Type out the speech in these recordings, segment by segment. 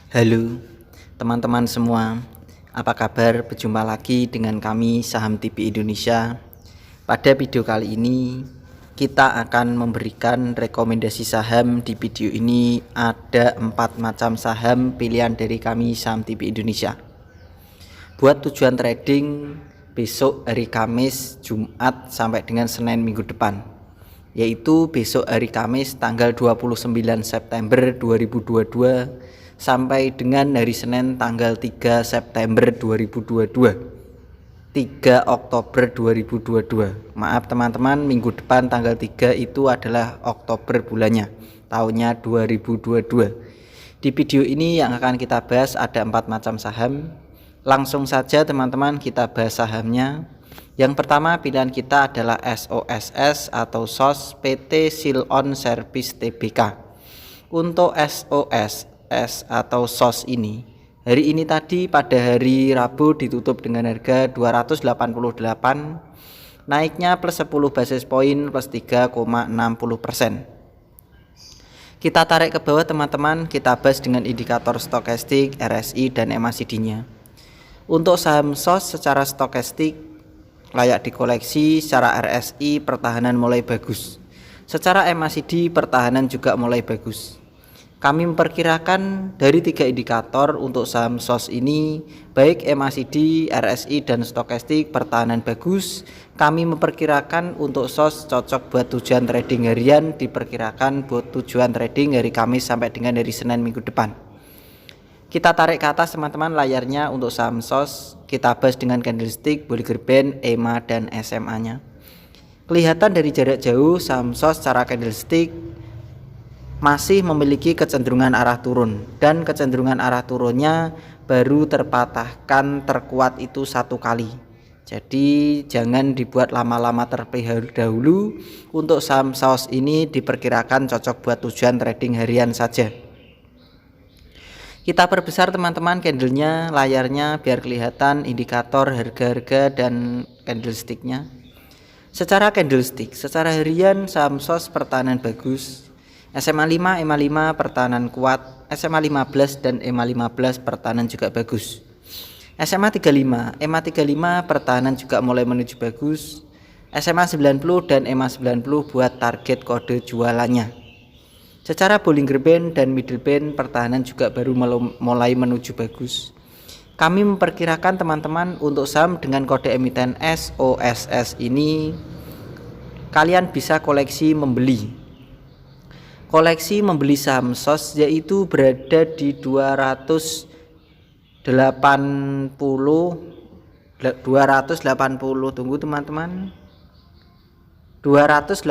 Halo teman-teman semua, apa kabar? Berjumpa lagi dengan kami Saham TV Indonesia. Pada video kali ini kita akan memberikan rekomendasi saham. Di video ini ada 4 macam saham pilihan dari kami Saham TV Indonesia. Buat tujuan trading besok hari Kamis, Jumat sampai dengan Senin minggu depan, yaitu besok hari Kamis tanggal 29 September 2022 sampai dengan hari Senin tanggal 3 September 2022, 3 Oktober 2022. Maaf teman-teman, minggu depan tanggal 3 itu adalah Oktober bulannya, tahunnya 2022. Di video ini yang akan kita bahas ada 4 macam saham. Langsung saja teman-teman kita bahas sahamnya. Yang pertama pilihan kita adalah SOSS atau SOS PT Silon Service Tbk. Untuk SOSS atau SOS ini, hari ini tadi pada hari Rabu ditutup dengan harga 288, naiknya plus 10 basis poin plus 3,60%. Kita tarik ke bawah teman-teman, kita bahas dengan indikator stokastik, RSI dan MACD-nya. Untuk saham SOS secara stokastik layak dikoleksi, secara RSI pertahanan mulai bagus, secara MACD pertahanan juga mulai bagus. Kami memperkirakan dari 3 indikator untuk saham SOS ini, baik MACD, RSI dan stokastik pertahanan bagus. Kami memperkirakan untuk SOS cocok buat tujuan trading harian, diperkirakan buat tujuan trading hari Kamis sampai dengan hari Senin minggu depan. Kita tarik ke atas teman-teman layarnya. Untuk saham SOS kita bahas dengan candlestick, Bollinger Band, EMA dan SMA-nya. Kelihatan dari jarak jauh saham SOS secara candlestick masih memiliki kecenderungan arah turun, dan kecenderungan arah turunnya baru terpatahkan terkuat itu 1 kali. Jadi jangan dibuat lama-lama terlebih dahulu. Untuk saham SOS ini diperkirakan cocok buat tujuan trading harian saja. Kita perbesar teman-teman candlenya, layarnya biar kelihatan indikator harga-harga dan candlesticknya. Secara candlestick, secara harian saham SOS pertahanan bagus, SMA 5, EMA 5 pertahanan kuat, SMA 15 dan EMA 15 pertahanan juga bagus. SMA 35, EMA 35 pertahanan juga mulai menuju bagus. SMA 90 dan EMA 90 buat target kode jualannya. Secara Bollinger Band dan Middle Band pertahanan juga baru mulai menuju bagus. Kami memperkirakan teman-teman untuk saham dengan kode emiten SOSS ini kalian bisa koleksi membeli. Koleksi membeli saham SOS yaitu berada di 280, tunggu teman-teman, 280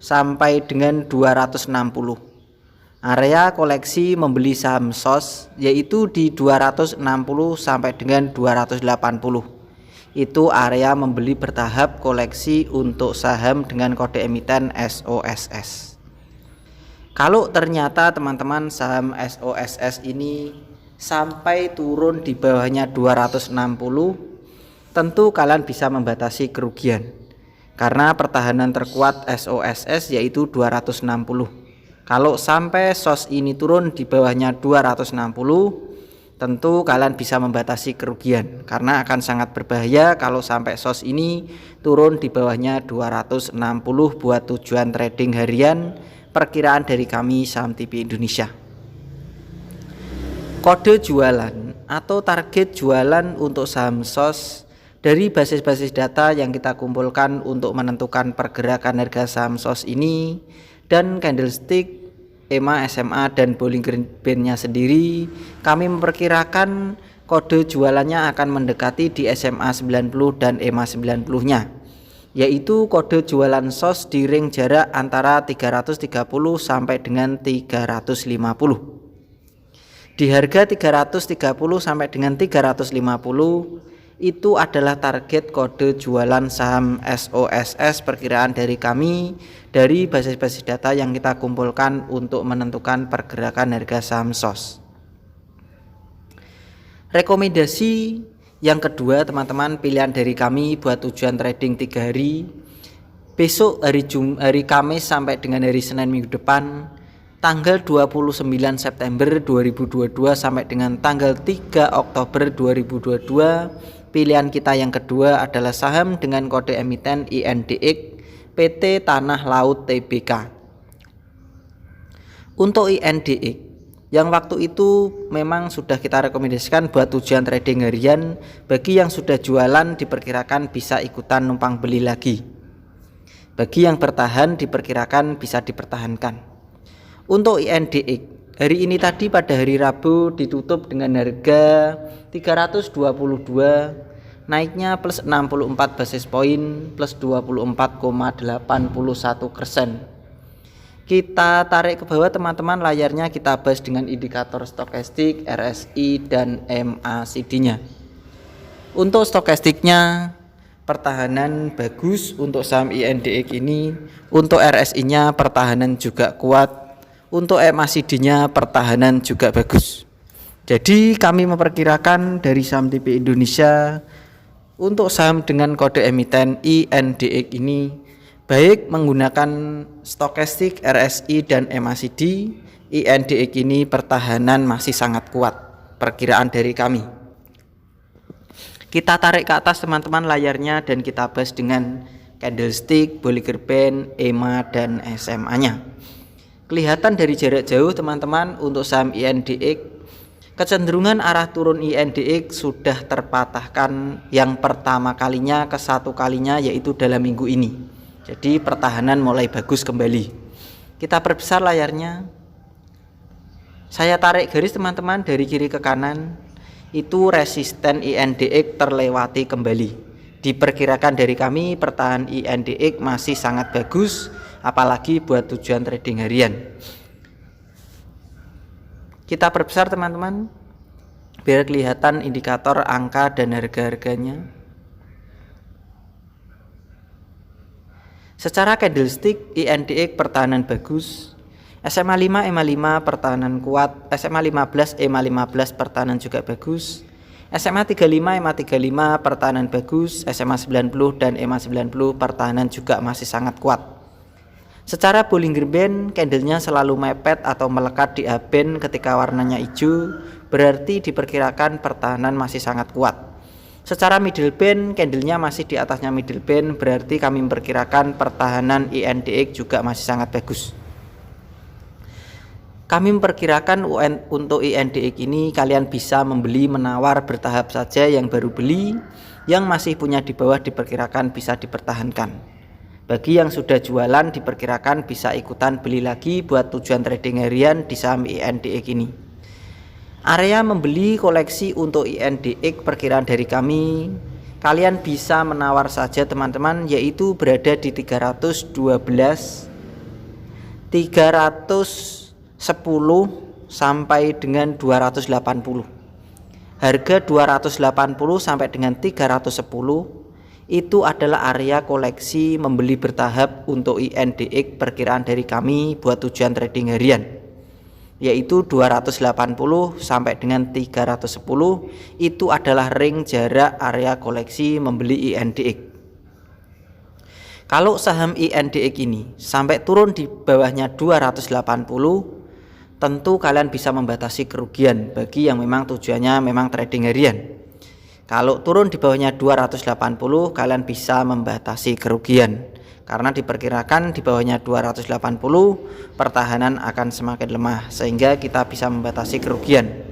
sampai dengan 260. Area koleksi membeli saham SOS yaitu di 260 sampai dengan 280. Itu area membeli bertahap koleksi untuk saham dengan kode emiten SOSS. Kalau ternyata teman-teman saham SOSS ini sampai turun di bawahnya 260, tentu kalian bisa membatasi kerugian, karena pertahanan terkuat SOSS yaitu 260. Kalau sampai SOS ini turun di bawahnya 260, tentu kalian bisa membatasi kerugian, karena akan sangat berbahaya kalau sampai SOS ini turun di bawahnya 260 buat tujuan trading harian. Perkiraan dari kami Saham TV Indonesia. Kode jualan atau target jualan untuk saham SOS dari basis-basis data yang kita kumpulkan untuk menentukan pergerakan harga saham SOS ini, dan candlestick, EMA, SMA dan Bollinger Band-nya sendiri, kami memperkirakan kode jualannya akan mendekati di SMA 90 dan EMA 90-nya. Yaitu kode jualan SOS di ring jarak antara 330 sampai dengan 350. Di harga 330 sampai dengan 350 itu adalah target kode jualan saham SOSS perkiraan dari kami dari basis-basis data yang kita kumpulkan untuk menentukan pergerakan harga saham SOS. Rekomendasi yang kedua teman-teman, pilihan dari kami buat tujuan trading 3 hari, besok hari Kamis sampai dengan hari Senin minggu depan, tanggal 29 September 2022 sampai dengan tanggal 3 Oktober 2022. Pilihan kita yang kedua adalah saham dengan kode emiten INDX PT Tanah Laut Tbk. Untuk INDX yang waktu itu memang sudah kita rekomendasikan buat tujuan trading harian. Bagi yang sudah jualan diperkirakan bisa ikutan numpang beli lagi. Bagi yang bertahan diperkirakan bisa dipertahankan. Untuk INDX hari ini tadi pada hari Rabu ditutup dengan harga 322, naiknya plus 64 basis poin, plus 24,81%. Kita tarik ke bawah teman-teman, layarnya kita bahas dengan indikator stokastik, RSI dan MACD-nya. Untuk stokastiknya pertahanan bagus untuk saham INDX ini, untuk RSI-nya pertahanan juga kuat, untuk MACD-nya pertahanan juga bagus. Jadi kami memperkirakan dari saham TP Indonesia untuk saham dengan kode emiten INDX ini baik menggunakan stokastik, RSI dan MACD, INDX ini pertahanan masih sangat kuat, perkiraan dari kami. Kita tarik ke atas teman-teman layarnya dan kita bahas dengan candlestick, Bollinger Band, EMA dan SMA-nya. Kelihatan dari jarak jauh teman-teman untuk saham INDX, kecenderungan arah turun INDX sudah terpatahkan yang pertama kalinya ke satu kalinya, yaitu dalam minggu ini. Jadi pertahanan mulai bagus kembali. Kita perbesar layarnya. Saya tarik garis teman-teman dari kiri ke kanan. Itu resisten INDX terlewati kembali. Diperkirakan dari kami pertahanan INDX masih sangat bagus, apalagi buat tujuan trading harian. Kita perbesar teman-teman biar kelihatan indikator angka dan harga-harganya. Secara candlestick INDX pertahanan bagus, SMA 5 EMA 5 pertahanan kuat, SMA 15 EMA 15 pertahanan juga bagus, SMA 35 EMA 35 pertahanan bagus, SMA 90 dan EMA 90 pertahanan juga masih sangat kuat. Secara Bollinger Band candlenya selalu mepet atau melekat di A-band ketika warnanya hijau, berarti diperkirakan pertahanan masih sangat kuat. Secara middle band candlenya masih di atasnya middle band, berarti kami memperkirakan pertahanan INDX juga masih sangat bagus. Kami memperkirakan untuk INDX ini kalian bisa membeli menawar bertahap saja, yang baru beli, yang masih punya di bawah diperkirakan bisa dipertahankan. Bagi yang sudah jualan diperkirakan bisa ikutan beli lagi buat tujuan trading harian di saham INDX ini. Area membeli koleksi untuk INDX perkiraan dari kami, kalian bisa menawar saja teman-teman, yaitu berada di 312, 310 sampai dengan 280. Harga 280 sampai dengan 310 itu adalah area koleksi membeli bertahap untuk INDX perkiraan dari kami buat tujuan trading harian, yaitu 280 sampai dengan 310 itu adalah ring jarak area koleksi membeli INDX. Kalau saham INDX ini sampai turun di bawahnya 280, tentu kalian bisa membatasi kerugian bagi yang memang tujuannya memang trading harian. Kalau turun di bawahnya 280, kalian bisa membatasi kerugian. Karena diperkirakan di bawahnya 280 pertahanan akan semakin lemah, sehingga kita bisa membatasi kerugian.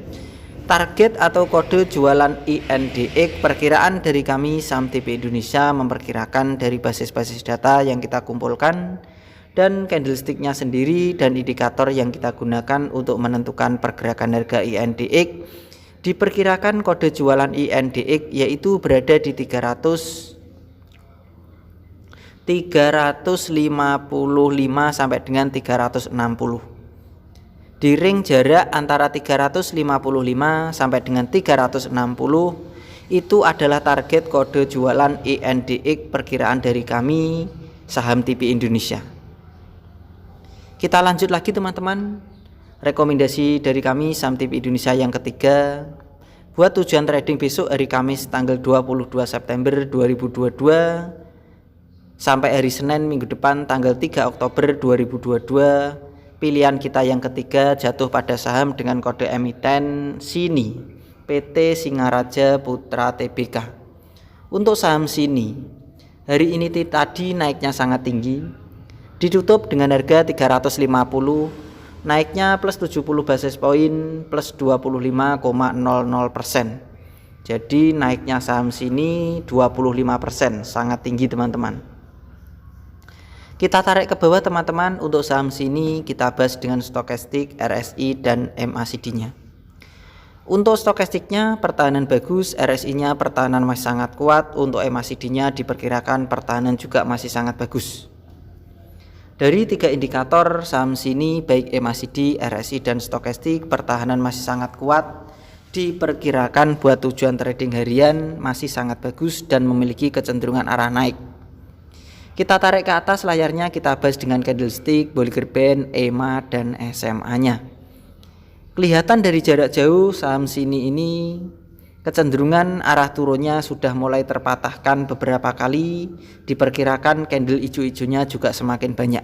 Target atau kode jualan INDX perkiraan dari kami saham TP Indonesia memperkirakan dari basis-basis data yang kita kumpulkan dan candlesticknya sendiri dan indikator yang kita gunakan untuk menentukan pergerakan harga INDX. Diperkirakan kode jualan INDX yaitu berada di 355 sampai dengan 360. Di ring jarak antara 355 sampai dengan 360 itu adalah target kode jualan INDX perkiraan dari kami saham TP Indonesia. Kita lanjut lagi teman-teman. Rekomendasi dari kami saham TP Indonesia yang ketiga buat tujuan trading besok hari Kamis tanggal 22 September 2022 sampai hari Senin minggu depan tanggal 3 Oktober 2022, Pilihan kita yang ketiga jatuh pada saham dengan kode emiten SINI, PT Singaraja Putra Tbk. Untuk saham SINI, hari ini tadi naiknya sangat tinggi, ditutup dengan harga 350, naiknya plus 70 basis poin plus 25,00%. Jadi naiknya saham SINI 25%, sangat tinggi teman-teman. Kita tarik ke bawah teman-teman. Untuk saham SINI kita bahas dengan stokastik, RSI dan MACD-nya. Untuk stokastiknya pertahanan bagus, RSI-nya pertahanan masih sangat kuat, untuk MACD-nya diperkirakan pertahanan juga masih sangat bagus. Dari 3 indikator saham SINI baik MACD, RSI dan stokastik pertahanan masih sangat kuat, diperkirakan buat tujuan trading harian masih sangat bagus dan memiliki kecenderungan arah naik. Kita tarik ke atas layarnya, kita bahas dengan candlestick, Bollinger Band, EMA dan SMA-nya. Kelihatan dari jarak jauh saham SINI ini kecenderungan arah turunnya sudah mulai terpatahkan beberapa kali. Diperkirakan candle hijau-hijaunya juga semakin banyak.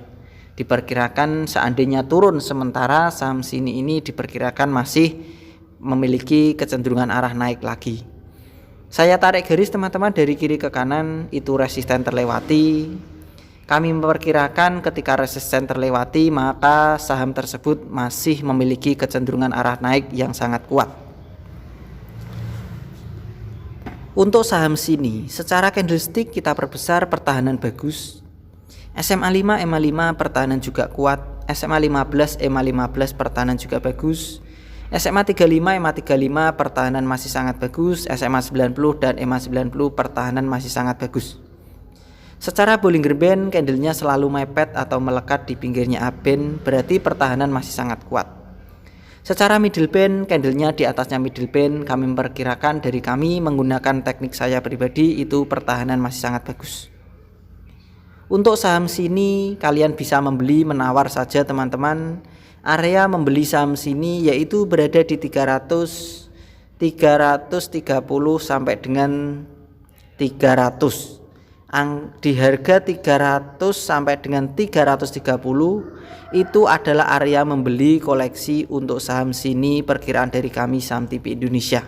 Diperkirakan seandainya turun sementara, saham SINI ini diperkirakan masih memiliki kecenderungan arah naik lagi. Saya tarik garis teman-teman dari kiri ke kanan, itu resisten terlewati. Kami memperkirakan ketika resisten terlewati maka saham tersebut masih memiliki kecenderungan arah naik yang sangat kuat. Untuk saham SINI, secara candlestick kita perbesar pertahanan bagus. SMA 5, EMA 5 pertahanan juga kuat. SMA 15, EMA 15 pertahanan juga bagus. SMA 35, EMA 35 pertahanan masih sangat bagus. SMA 90 dan EMA 90 pertahanan masih sangat bagus. Secara Bollinger Band, candlenya selalu mepet atau melekat di pinggirnya upband, berarti pertahanan masih sangat kuat. Secara middle band, candlenya di atasnya middle band, kami memperkirakan dari kami menggunakan teknik saya pribadi itu pertahanan masih sangat bagus. Untuk saham SINI, kalian bisa membeli menawar saja teman-teman. Area membeli saham SINI yaitu berada di 330 sampai dengan 300. Di harga 300 sampai dengan 330 itu adalah area membeli koleksi untuk saham SINI perkiraan dari kami Saham TV Indonesia.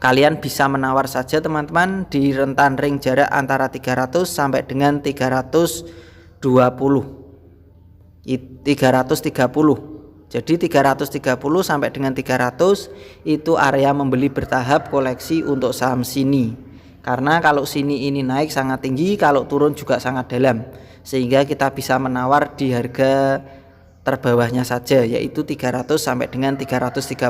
Kalian bisa menawar saja teman-teman di rentan ring jarak antara 300 sampai dengan 330. 330. Jadi 330 sampai dengan 300 itu area membeli bertahap koleksi untuk saham SINI. Karena kalau SINI ini naik sangat tinggi, kalau turun juga sangat dalam. Sehingga kita bisa menawar di harga terbawahnya saja yaitu 300 sampai dengan 330.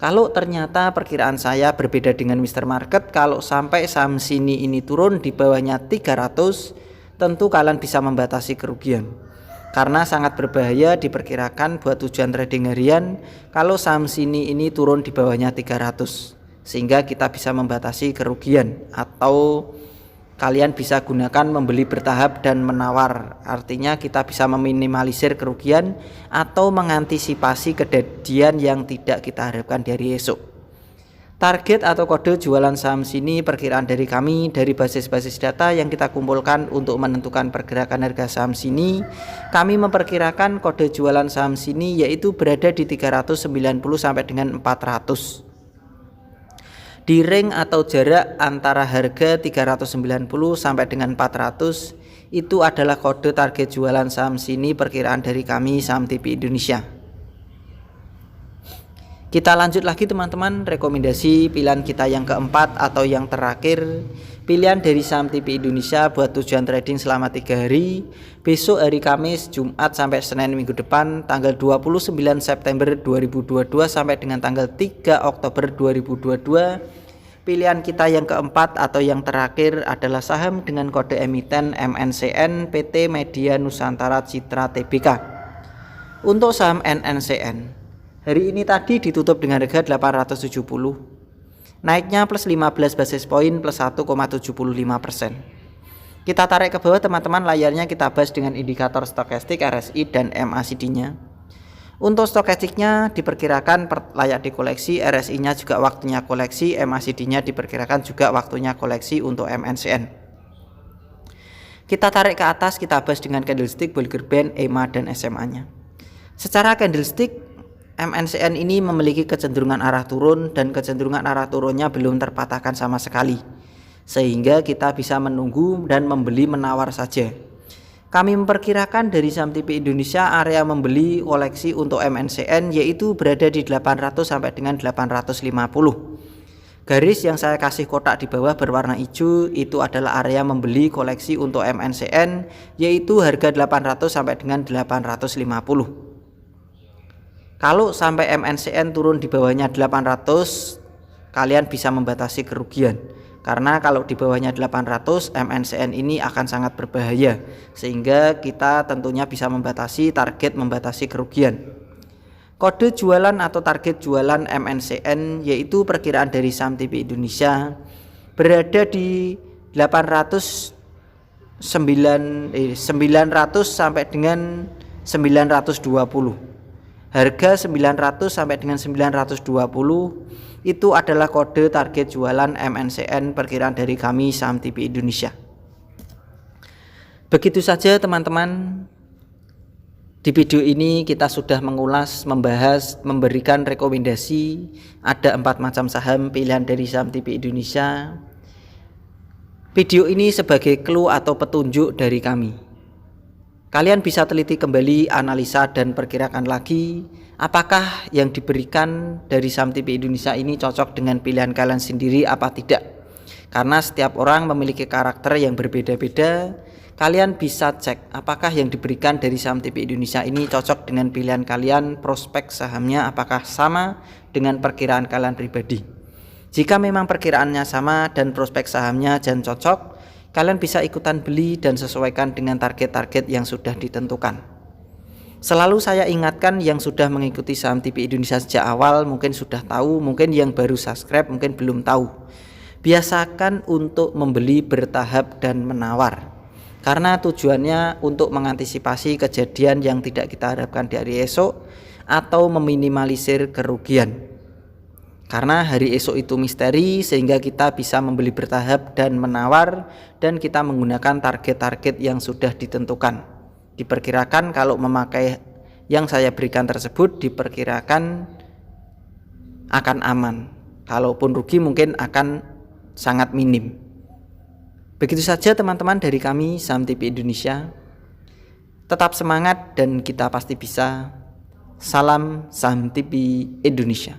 Kalau ternyata perkiraan saya berbeda dengan Mr. Market, kalau sampai saham SINI ini turun di bawahnya 300, tentu kalian bisa membatasi kerugian. Karena sangat berbahaya diperkirakan buat tujuan trading harian kalau saham SINI ini turun di bawahnya 300, sehingga kita bisa membatasi kerugian, atau kalian bisa gunakan membeli bertahap dan menawar. Artinya kita bisa meminimalisir kerugian atau mengantisipasi kejadian yang tidak kita harapkan dari esok. Target atau kode jualan saham SINI perkiraan dari kami dari basis-basis data yang kita kumpulkan untuk menentukan pergerakan harga saham SINI. Kami memperkirakan kode jualan saham SINI yaitu berada di 390 sampai dengan 400. Di ring atau jarak antara harga 390 sampai dengan 400 itu adalah kode target jualan saham SINI perkiraan dari kami Saham TV Indonesia. Kita lanjut lagi teman-teman, rekomendasi pilihan kita yang keempat atau yang terakhir, pilihan dari Saham TV Indonesia buat tujuan trading selama 3 hari, besok hari Kamis, Jumat sampai Senin minggu depan, tanggal 29 September 2022 sampai dengan tanggal 3 Oktober 2022. Pilihan kita yang keempat atau yang terakhir adalah saham dengan kode emiten MNCN PT Media Nusantara Citra Tbk. Untuk saham NNCN, hari ini tadi ditutup dengan harga 870, naiknya plus 15 basis poin plus 1,75%. Kita tarik ke bawah teman-teman, layarnya kita bahas dengan indikator stokastik, RSI dan MACD-nya. Untuk stokastiknya diperkirakan layak dikoleksi, RSI-nya juga waktunya koleksi, MACD-nya diperkirakan juga waktunya koleksi untuk MNCN. Kita tarik ke atas, kita bahas dengan candlestick, Bollinger Band, EMA dan SMA-nya. Secara candlestick, MNCN ini memiliki kecenderungan arah turun dan kecenderungan arah turunnya belum terpatahkan sama sekali. Sehingga kita bisa menunggu dan membeli menawar saja. Kami memperkirakan dari saham TP Indonesia area membeli koleksi untuk MNCN yaitu berada di 800 sampai dengan 850. Garis yang saya kasih kotak di bawah berwarna hijau itu adalah area membeli koleksi untuk MNCN yaitu harga 800 sampai dengan 850. Kalau sampai MNCN turun di bawahnya 800, kalian bisa membatasi kerugian. Karena kalau di bawahnya 800, MNCN ini akan sangat berbahaya sehingga kita tentunya bisa membatasi kerugian. Kode jualan atau target jualan MNCN yaitu perkiraan dari saham TP Indonesia berada di 900 sampai dengan 920. Harga 900 sampai dengan 920 itu adalah kode target jualan MNCN perkiraan dari kami saham TP Indonesia. Begitu saja teman-teman. Di video ini kita sudah mengulas, membahas, memberikan rekomendasi. Ada 4 macam saham pilihan dari saham TP Indonesia. Video ini sebagai clue atau petunjuk dari kami. Kalian bisa teliti kembali, analisa dan perkirakan lagi apakah yang diberikan dari saham TP Indonesia ini cocok dengan pilihan kalian sendiri apa tidak. Karena setiap orang memiliki karakter yang berbeda-beda. Kalian bisa cek apakah yang diberikan dari saham TP Indonesia ini cocok dengan pilihan kalian, prospek sahamnya apakah sama dengan perkiraan kalian pribadi. Jika memang perkiraannya sama dan prospek sahamnya dan cocok, kalian bisa ikutan beli dan sesuaikan dengan target-target yang sudah ditentukan. Selalu saya ingatkan yang sudah mengikuti saham TP Indonesia sejak awal mungkin sudah tahu, mungkin yang baru subscribe mungkin belum tahu. Biasakan untuk membeli bertahap dan menawar. Karena tujuannya untuk mengantisipasi kejadian yang tidak kita harapkan di hari esok atau meminimalisir kerugian. Karena hari esok itu misteri sehingga kita bisa membeli bertahap dan menawar dan kita menggunakan target-target yang sudah ditentukan. Diperkirakan kalau memakai yang saya berikan tersebut diperkirakan akan aman. Kalaupun rugi mungkin akan sangat minim. Begitu saja teman-teman dari kami saham TP Indonesia. Tetap semangat dan kita pasti bisa. Salam saham TP Indonesia.